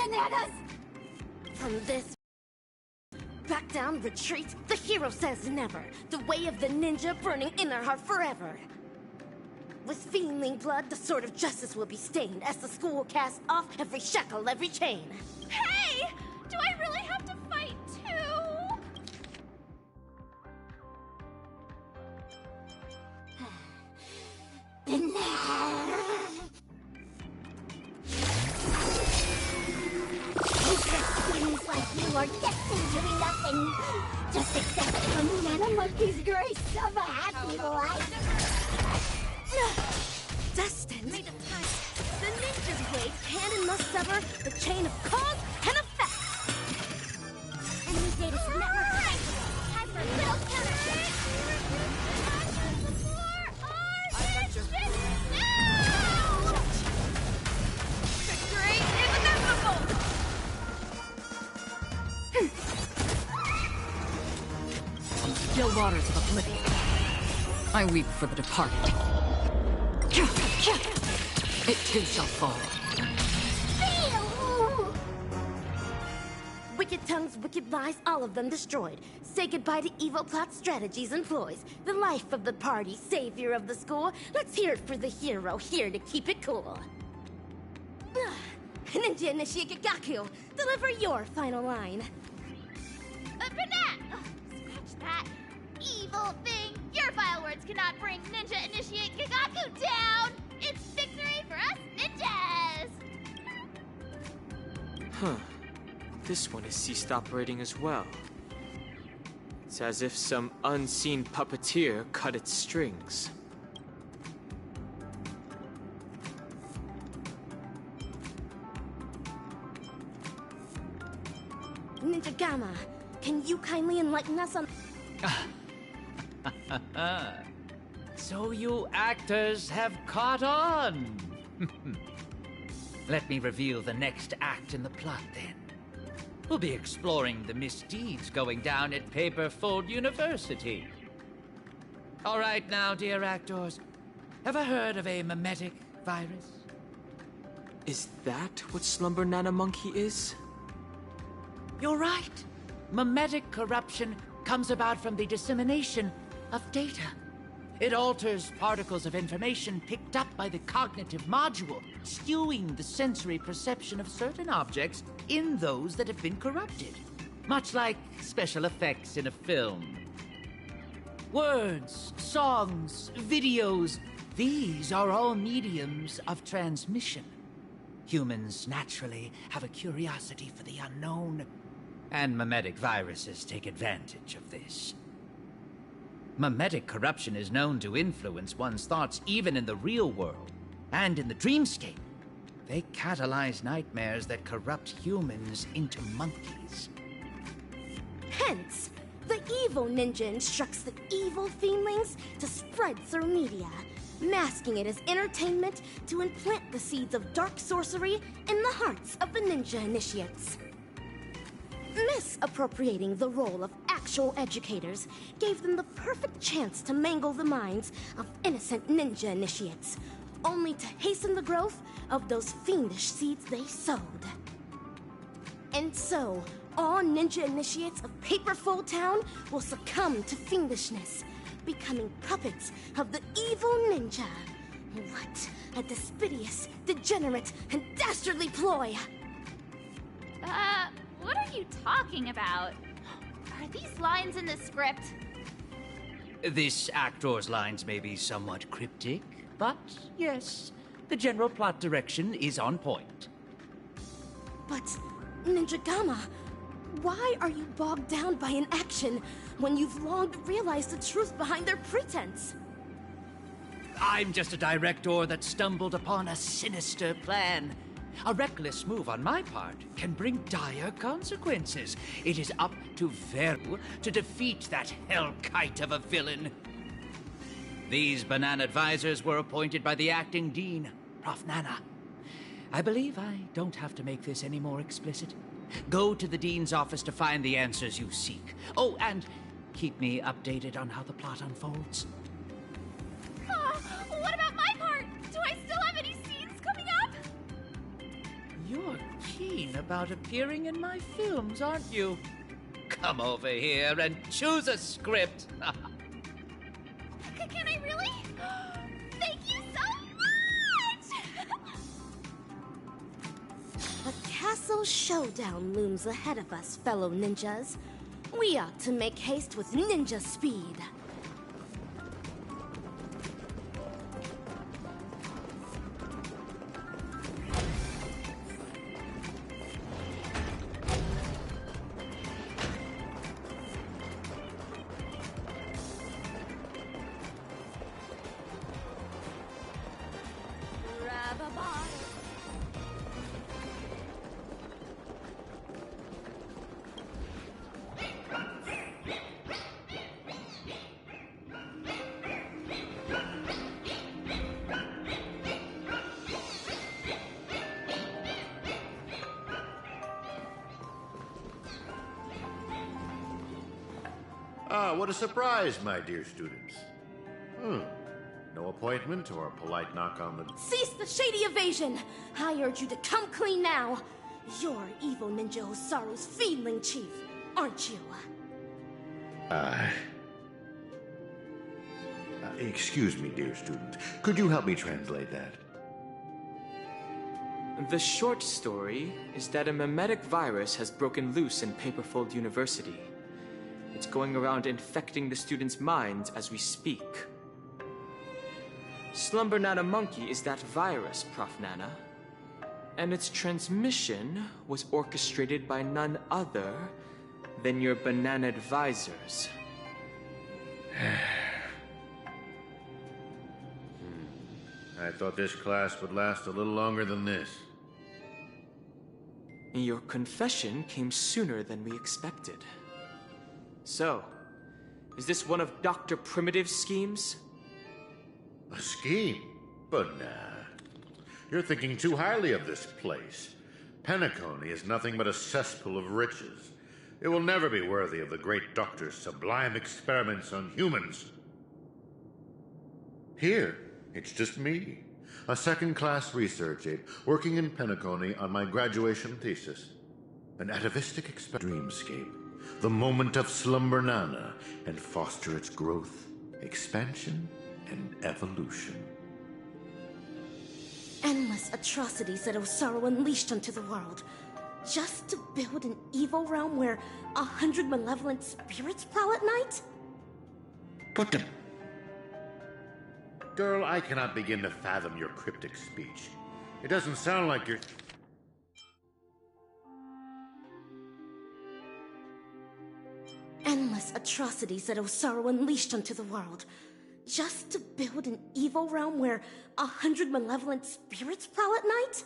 bananas! From this back down retreat, the hero says never. The way of the ninja burning in their heart forever. With feeling blood, the sword of justice will be stained as the school casts off every shackle, every chain. Hey! Do I really have to fight too? Seems like you are destined to be nothing. Just accept from Nana Monkey's grace of a happy life. Destined? The ninja's blade can and must sever the chain of cause and effect. Enemy data should never time for a little counter. Victory is inevitable! Still waters of oblivion. I weep for the departed. It too shall fall. Wicked tongues, wicked lies, all of them destroyed. Say goodbye to evil plot strategies and ploys. The life of the party, savior of the school. Let's hear it for the hero, here to keep it cool. Ninja Initiate Gagaku, deliver your final line. Banat! Scratch that. Evil thing! Your vile words cannot bring Ninja Initiate Gagaku down! It's victory for us ninjas! Huh. This one has ceased operating as well. It's as if some unseen puppeteer cut its strings. Ninja Gamma, can you kindly enlighten us on... So you actors have caught on! Let me reveal the next act in the plot, then. We'll be exploring the misdeeds going down at Paperfold University. All right now, dear actors. Ever heard of a mimetic virus? Is that what Slumber Nana Monkey is? You're right. Mimetic corruption comes about from the dissemination of data. It alters particles of information picked up by the cognitive module, skewing the sensory perception of certain objects in those that have been corrupted. Much like special effects in a film. Words, songs, videos, these are all mediums of transmission. Humans naturally have a curiosity for the unknown, and mimetic viruses take advantage of this. Mimetic corruption is known to influence one's thoughts even in the real world, and in the dreamscape. They catalyze nightmares that corrupt humans into monkeys. Hence, the evil ninja instructs the evil fiendlings to spread through media, masking it as entertainment to implant the seeds of dark sorcery in the hearts of the ninja initiates. Misappropriating the role of actual educators gave them the perfect chance to mangle the minds of innocent ninja initiates, only to hasten the growth of those fiendish seeds they sowed. And so, all ninja initiates of Paperfold Town will succumb to fiendishness, becoming puppets of the evil ninja. What a despicable, degenerate, and dastardly ploy! What are you talking about? Are these lines in the script? This actor's lines may be somewhat cryptic, but yes, the general plot direction is on point. But, Ninja Gamma, why are you bogged down by an action when you've long realized the truth behind their pretense? I'm just a director that stumbled upon a sinister plan. A reckless move on my part can bring dire consequences. It is up to Veru to defeat that hell-kite of a villain. These banana advisors were appointed by the acting dean, Prof. Nana. I believe I don't have to make this any more explicit. Go to the dean's office to find the answers you seek. Oh, and keep me updated on how the plot unfolds. What about my part? Do I still have any scenes coming up? You're keen about appearing in my films, aren't you? Come over here and choose a script. Can I really? Thank you so much! A castle showdown looms ahead of us, fellow ninjas. We ought to make haste with ninja speed. Grab a bottle. Ah, what a surprise, my dear students. No appointment or a polite knock on the... Cease the shady evasion! I urge you to come clean now. You're evil ninja Osaru's fiendling chief, aren't you? Excuse me, dear student. Could you help me translate that? The short story is that a mimetic virus has broken loose in Paperfold University. It's going around infecting the students' minds as we speak. Slumber Nana Monkey is that virus, Prof. Nana. And its transmission was orchestrated by none other than your banana advisors. I thought this class would last a little longer than this. Your confession came sooner than we expected. So, is this one of Dr. Primitive's schemes? A scheme? But nah. You're thinking too highly of this place. Penacony is nothing but a cesspool of riches. It will never be worthy of the great doctor's sublime experiments on humans. Here, it's just me, a second-class research aide, working in Penacony on my graduation thesis. An atavistic dreamscape, the moment of Slumber Nana, and foster its growth, expansion, and evolution. Endless atrocities that Osaru unleashed onto the world, just to build an evil realm where 100 malevolent spirits prowl at night? Put them. Girl, I cannot begin to fathom your cryptic speech. It doesn't sound like you're... Endless atrocities that Osaru unleashed onto the world, just to build an evil realm where 100 malevolent spirits prowl at night?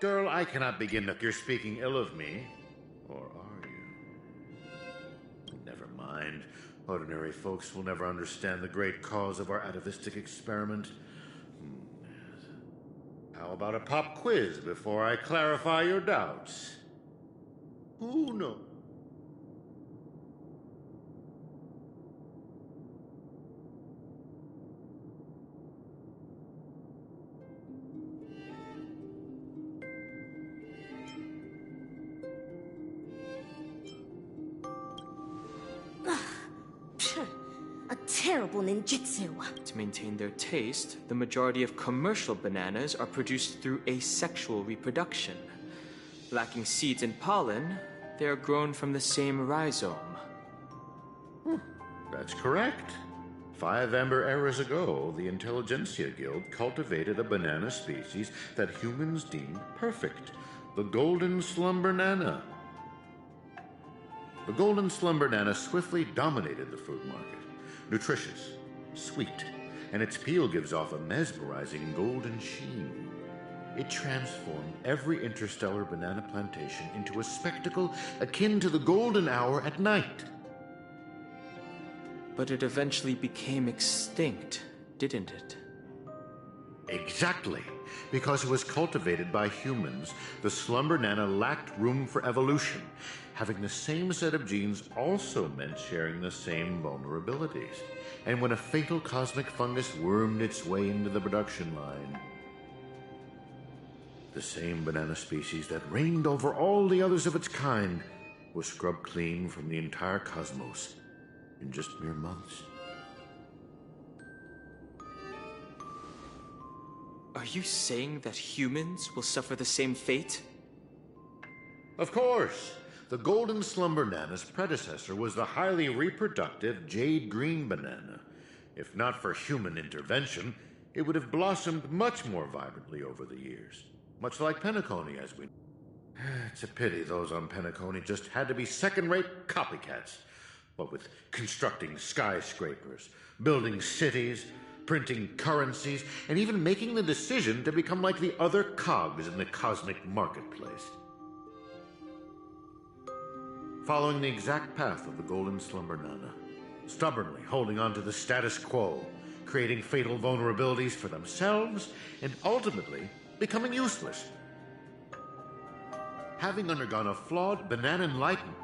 Girl, I cannot begin to... You're speaking ill of me. Or are you? Never mind. Ordinary folks will never understand the great cause of our atavistic experiment. How about a pop quiz before I clarify your doubts? Who knows? A terrible ninjutsu. To maintain their taste, the majority of commercial bananas are produced through asexual reproduction. Lacking seeds and pollen, they are grown from the same rhizome. That's correct. 5 amber eras ago, the Intelligentsia Guild cultivated a banana species that humans deemed perfect. The Golden Slumber Nana. the Golden Slumber Banana swiftly dominated the fruit market. Nutritious, sweet, and its peel gives off a mesmerizing golden sheen. It transformed every interstellar banana plantation into a spectacle akin to the golden hour at night. But it eventually became extinct, didn't it? Exactly. Because it was cultivated by humans, the Slumber Nana lacked room for evolution. Having the same set of genes also meant sharing the same vulnerabilities. And when a fatal cosmic fungus wormed its way into the production line, the same banana species that reigned over all the others of its kind was scrubbed clean from the entire cosmos in just mere months. Are you saying that humans will suffer the same fate? Of course. The Golden Slumber Nana's predecessor was the highly reproductive Jade Green Banana. If not for human intervention, it would have blossomed much more vibrantly over the years. Much like Penacony, as we know. It's a pity those on Penacony just had to be second-rate copycats. What with constructing skyscrapers, building cities, printing currencies, and even making the decision to become like the other cogs in the cosmic marketplace. Following the exact path of the Golden Slumber Nana, stubbornly holding on to the status quo, creating fatal vulnerabilities for themselves, and ultimately becoming useless. Having undergone a flawed banana enlightenment,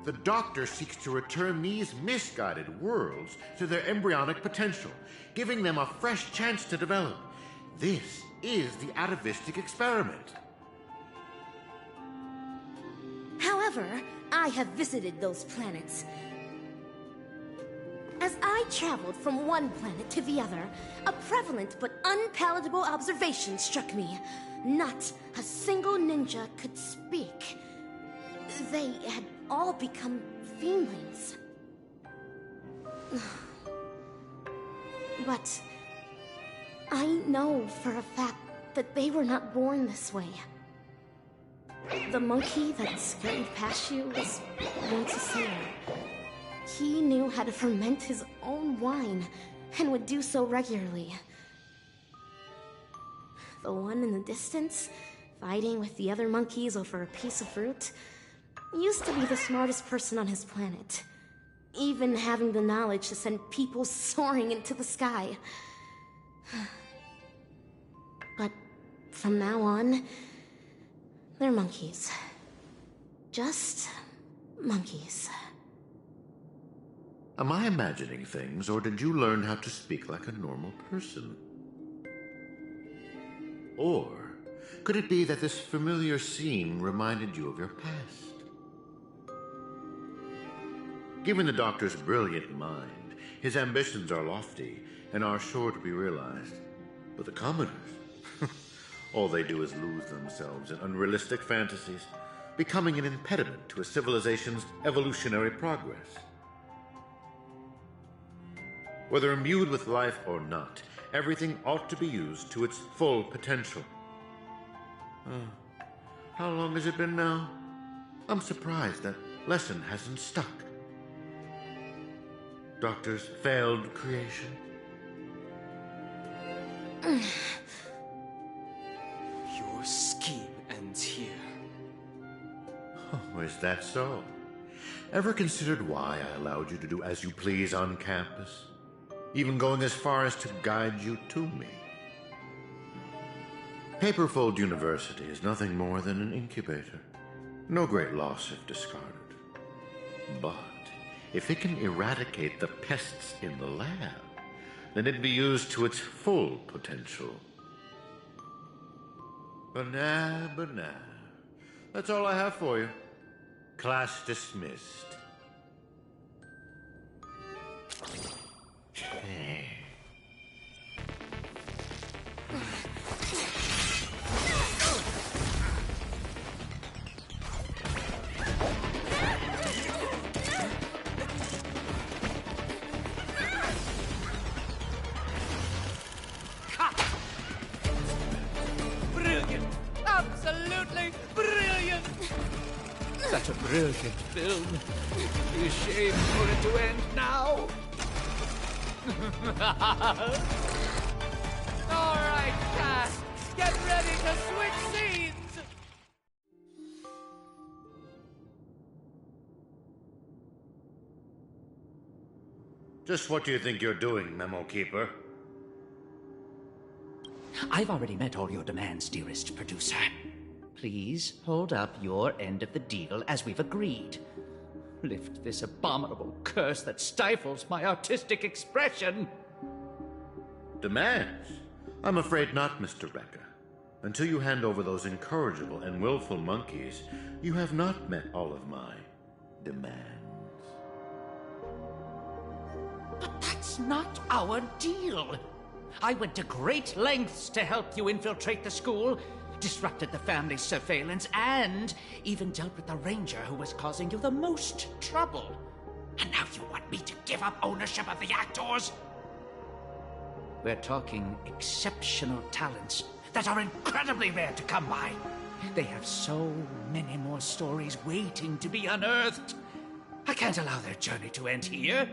the Doctor seeks to return these misguided worlds to their embryonic potential, giving them a fresh chance to develop. This is the atavistic experiment. However, I have visited those planets. As I traveled from one planet to the other, a prevalent but unpalatable observation struck me. Not a single ninja could speak. They had all become fiendlings. But I know for a fact that they were not born this way. The monkey that scurried past you was once a sailor. He knew how to ferment his own wine and would do so regularly. The one in the distance, fighting with the other monkeys over a piece of fruit, used to be the smartest person on his planet, even having the knowledge to send people soaring into the sky. But from now on, they're monkeys. Just monkeys. Am I imagining things, or did you learn how to speak like a normal person? Or could it be that this familiar scene reminded you of your past? Given the Doctor's brilliant mind, his ambitions are lofty and are sure to be realized. But the commoners, all they do is lose themselves in unrealistic fantasies, becoming an impediment to a civilization's evolutionary progress. Whether imbued with life or not, everything ought to be used to its full potential. How long has it been now? I'm surprised that lesson hasn't stuck. Doctor's failed creation. Your scheme ends here. Oh, is that so? Ever considered why I allowed you to do as you please on campus? Even going as far as to guide you to me? Paperfold University is nothing more than an incubator. No great loss if discarded. But if it can eradicate the pests in the lab, then it'd be used to its full potential. But nah. That's all I have for you. Class dismissed. Brilliant! Absolutely brilliant! Such a brilliant film. It would be a shame for it to end now. All right, cast, get ready to switch scenes. Just what do you think you're doing, Memo Keeper? I've already met all your demands, dearest producer. Please hold up your end of the deal as we've agreed. Lift this abominable curse that stifles my artistic expression. Demands? I'm afraid not, Mr. Rekka. Until you hand over those incorrigible and willful monkeys, you have not met all of my demands. But that's not our deal. I went to great lengths to help you infiltrate the school, disrupted the family's surveillance, and even dealt with the ranger who was causing you the most trouble. And now you want me to give up ownership of the actors? We're talking exceptional talents that are incredibly rare to come by. They have so many more stories waiting to be unearthed. I can't allow their journey to end here.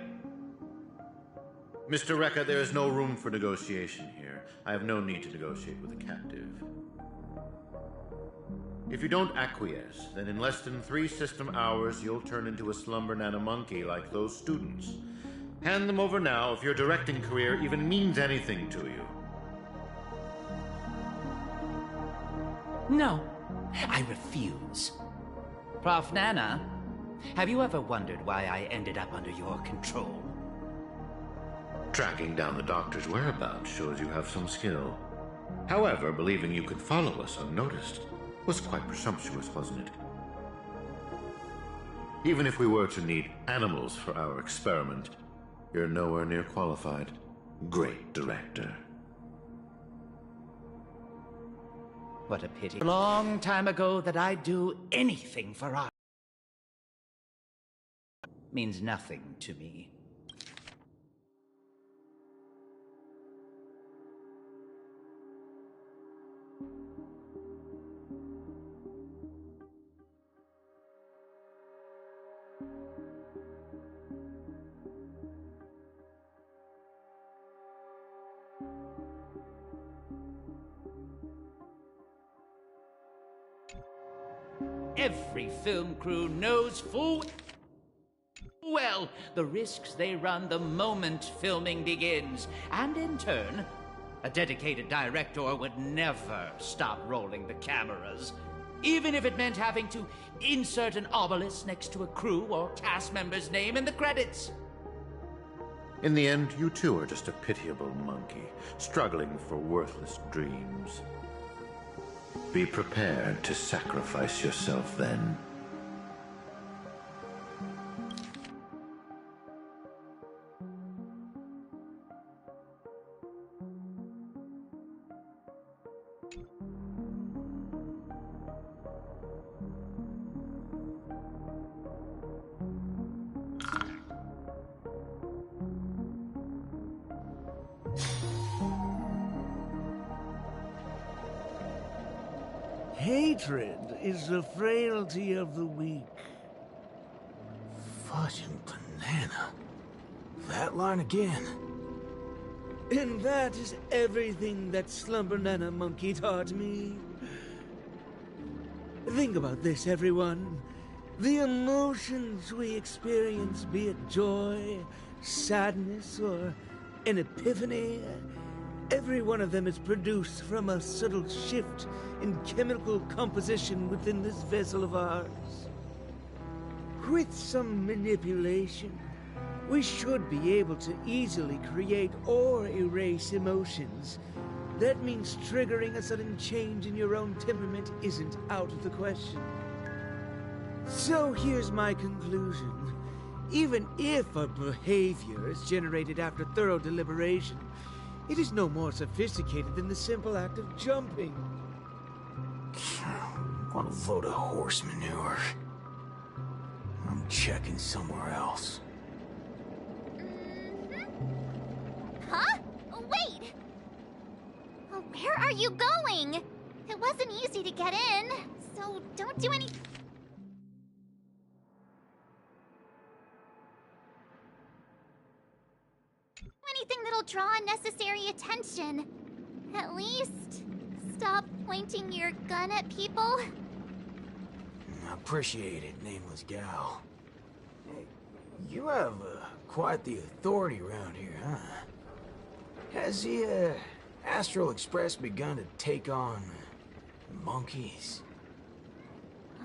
Mr. Rekka, there is no room for negotiation here. I have no need to negotiate with a captive. If you don't acquiesce, then in less than 3 system hours, you'll turn into a slumber nana monkey like those students. Hand them over now if your directing career even means anything to you. No, I refuse. Prof. Nana, have you ever wondered why I ended up under your control? Tracking down the doctor's whereabouts shows you have some skill. However, believing you could follow us unnoticed was quite presumptuous, wasn't it? Even if we were to need animals for our experiment, you're nowhere near qualified. Great director. What a pity. A long time ago that I'd do anything for art. Means nothing to me. Every film crew knows full well the risks they run the moment filming begins. And in turn, a dedicated director would never stop rolling the cameras, even if it meant having to insert an obelisk next to a crew or cast member's name in the credits. In the end, you too are just a pitiable monkey, struggling for worthless dreams. Be prepared to sacrifice yourself then. Hatred is the frailty of the weak. Fudging banana. That line again. And that is everything that Slumber Nana Monkey taught me. Think about this, everyone. The emotions we experience, be it joy, sadness, or an epiphany, every one of them is produced from a subtle shift in chemical composition within this vessel of ours. With some manipulation, we should be able to easily create or erase emotions. That means triggering a sudden change in your own temperament isn't out of the question. So here's my conclusion. Even if a behavior is generated after thorough deliberation, it is no more sophisticated than the simple act of jumping. What a load of horse manure. I'm checking somewhere else. Huh? Wait! Where are you going? It wasn't easy to get in, so don't do any... Anything that'll draw unnecessary attention. At least, stop pointing your gun at people. I appreciate it, nameless gal. Hey, you have quite the authority around here, huh? Has the Astral Express begun to take on monkeys?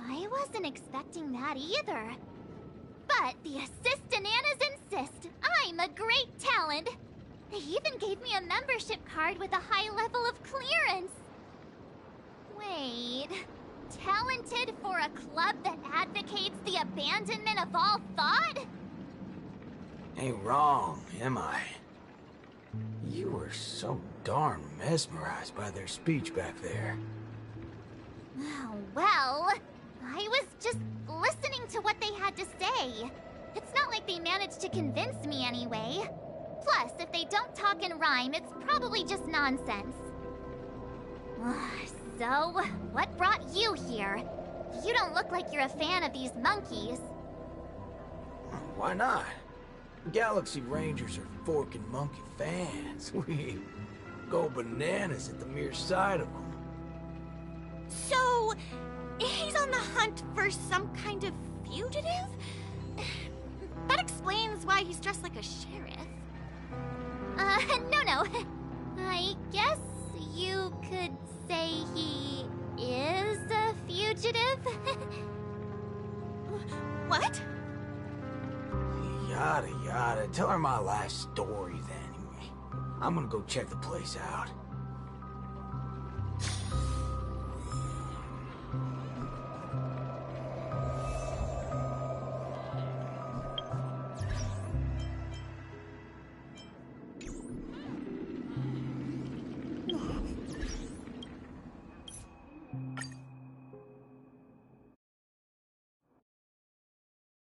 I wasn't expecting that either. But the Assistananas insist I'm a great talent. They even gave me a membership card with a high level of clearance. Wait, talented for a club that advocates the abandonment of all thought? Ain't wrong, am I? You were so darn mesmerized by their speech back there. Well, I was just listening to what they had to say. It's not like they managed to convince me anyway. Plus, if they don't talk and rhyme, it's probably just nonsense. So, what brought you here? You don't look like you're a fan of these monkeys. Why not? Galaxy Rangers are forking monkey fans. We go bananas at the mere sight of them. So, he's on the hunt for some kind of fugitive? That explains why he's dressed like a sheriff. No. I guess you could say he is a fugitive? What? Yada yada. Tell her my life story then. I'm gonna go check the place out.